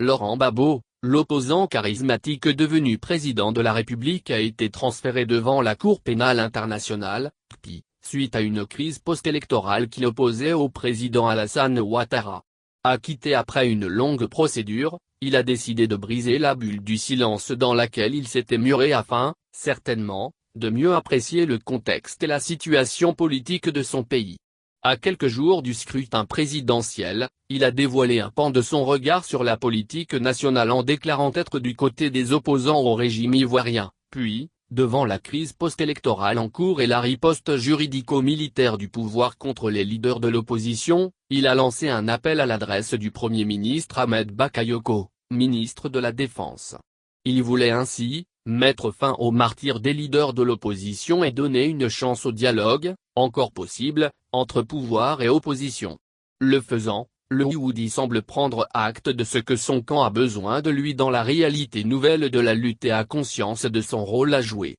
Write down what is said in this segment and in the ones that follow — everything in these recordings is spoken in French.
Laurent Gbagbo, l'opposant charismatique devenu président de la République a été transféré devant la Cour pénale internationale, CPI, suite à une crise post-électorale qui l'opposait au président Alassane Ouattara. Acquitté après une longue procédure, il a décidé de briser la bulle du silence dans laquelle il s'était muré afin, certainement, de mieux apprécier le contexte et la situation politique de son pays. À quelques jours du scrutin présidentiel, il a dévoilé un pan de son regard sur la politique nationale en déclarant être du côté des opposants au régime ivoirien, puis, devant la crise post-électorale en cours et la riposte juridico-militaire du pouvoir contre les leaders de l'opposition, il a lancé un appel à l'adresse du Premier ministre Ahmed Bakayoko, ministre de la Défense. Il voulait ainsi mettre fin au martyre des leaders de l'opposition et donner une chance au dialogue, encore possible, entre pouvoir et opposition. Le faisant, le Hioudi semble prendre acte de ce que son camp a besoin de lui dans la réalité nouvelle de la lutte et a conscience de son rôle à jouer.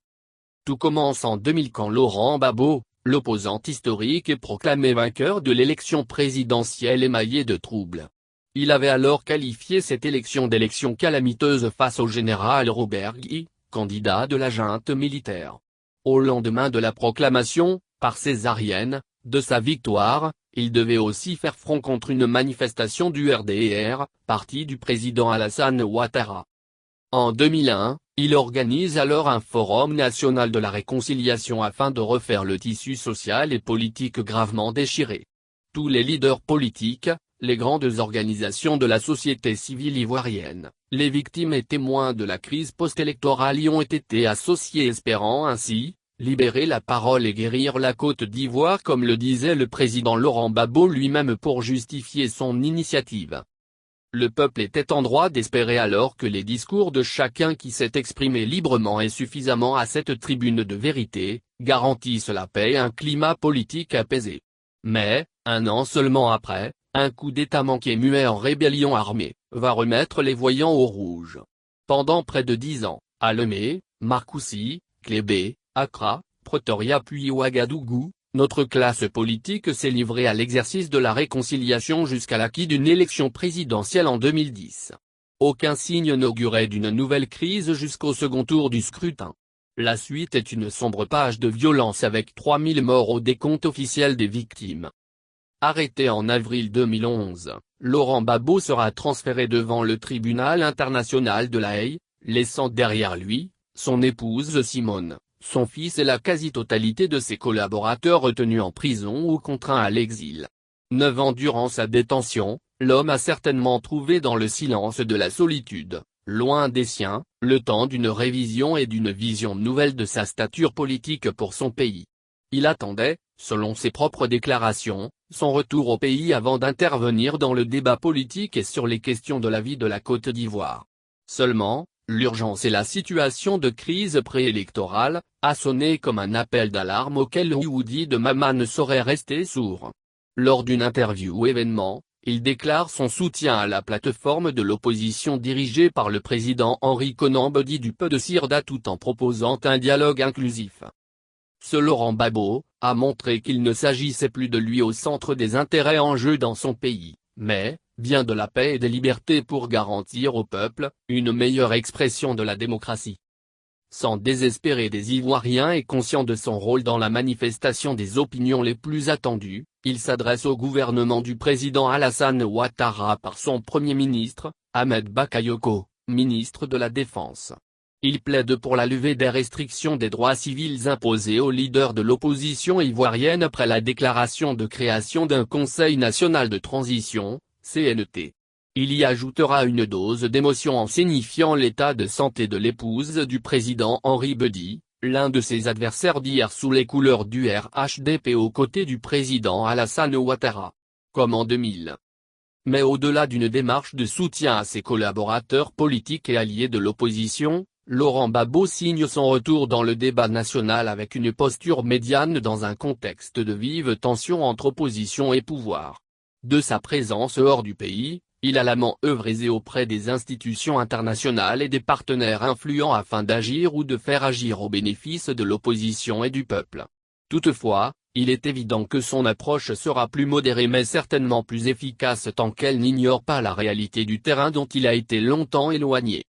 Tout commence en 2000 quand Laurent Gbagbo, l'opposant historique et proclamé vainqueur de l'élection présidentielle émaillée de troubles. Il avait alors qualifié cette élection d'élection calamiteuse face au général Robert Guy, candidat de la junte militaire. Au lendemain de la proclamation, par césarienne, de sa victoire, il devait aussi faire front contre une manifestation du RDR, parti du président Alassane Ouattara. En 2001, il organise alors un forum national de la réconciliation afin de refaire le tissu social et politique gravement déchiré. Tous les leaders politiques, les grandes organisations de la société civile ivoirienne, les victimes et témoins de la crise post-électorale y ont été associés espérant ainsi libérer la parole et guérir la Côte d'Ivoire comme le disait le président Laurent Gbagbo lui-même pour justifier son initiative. Le peuple était en droit d'espérer alors que les discours de chacun qui s'est exprimé librement et suffisamment à cette tribune de vérité, garantissent la paix et un climat politique apaisé. Mais, un an seulement après, un coup d'État manqué muet en rébellion armée, va remettre les voyants au rouge. Pendant près de 10 ans, à Lomé, Marcoussis, Clébé, Accra, Pretoria puis Ouagadougou, notre classe politique s'est livrée à l'exercice de la réconciliation jusqu'à l'acquis d'une élection présidentielle en 2010. Aucun signe n'augurait d'une nouvelle crise jusqu'au second tour du scrutin. La suite est une sombre page de violence avec 3000 morts au décompte officiel des victimes. Arrêté en avril 2011, Laurent Gbagbo sera transféré devant le tribunal international de La Haye, laissant derrière lui, son épouse Simone, son fils et la quasi-totalité de ses collaborateurs retenus en prison ou contraints à l'exil. 9 ans durant sa détention, l'homme a certainement trouvé dans le silence de la solitude, loin des siens, le temps d'une révision et d'une vision nouvelle de sa stature politique pour son pays. Il attendait, selon ses propres déclarations, son retour au pays avant d'intervenir dans le débat politique et sur les questions de la vie de la Côte d'Ivoire. Seulement, l'urgence et la situation de crise préélectorale a sonné comme un appel d'alarme auquel Hioudi de Mama ne saurait rester sourd. Lors d'une interview événement, il déclare son soutien à la plateforme de l'opposition dirigée par le président Henri Konan Bédié du Peu de Sirda tout en proposant un dialogue inclusif. Ce Laurent Gbagbo a montré qu'il ne s'agissait plus de lui au centre des intérêts en jeu dans son pays, mais bien de la paix et des libertés pour garantir au peuple une meilleure expression de la démocratie. Sans désespérer des Ivoiriens et conscient de son rôle dans la manifestation des opinions les plus attendues, il s'adresse au gouvernement du président Alassane Ouattara par son Premier ministre, Ahmed Bakayoko, ministre de la Défense. Il plaide pour la levée des restrictions des droits civils imposées aux leaders de l'opposition ivoirienne après la déclaration de création d'un Conseil national de transition, CNT. Il y ajoutera une dose d'émotion en signifiant l'état de santé de l'épouse du président Henri Bédié, l'un de ses adversaires d'hier sous les couleurs du RHDP aux côtés du président Alassane Ouattara. Comme en 2000. Mais au-delà d'une démarche de soutien à ses collaborateurs politiques et alliés de l'opposition, Laurent Gbagbo signe son retour dans le débat national avec une posture médiane dans un contexte de vive tension entre opposition et pouvoir. De sa présence hors du pays, il a lamement œuvré auprès des institutions internationales et des partenaires influents afin d'agir ou de faire agir au bénéfice de l'opposition et du peuple. Toutefois, il est évident que son approche sera plus modérée mais certainement plus efficace tant qu'elle n'ignore pas la réalité du terrain dont il a été longtemps éloigné.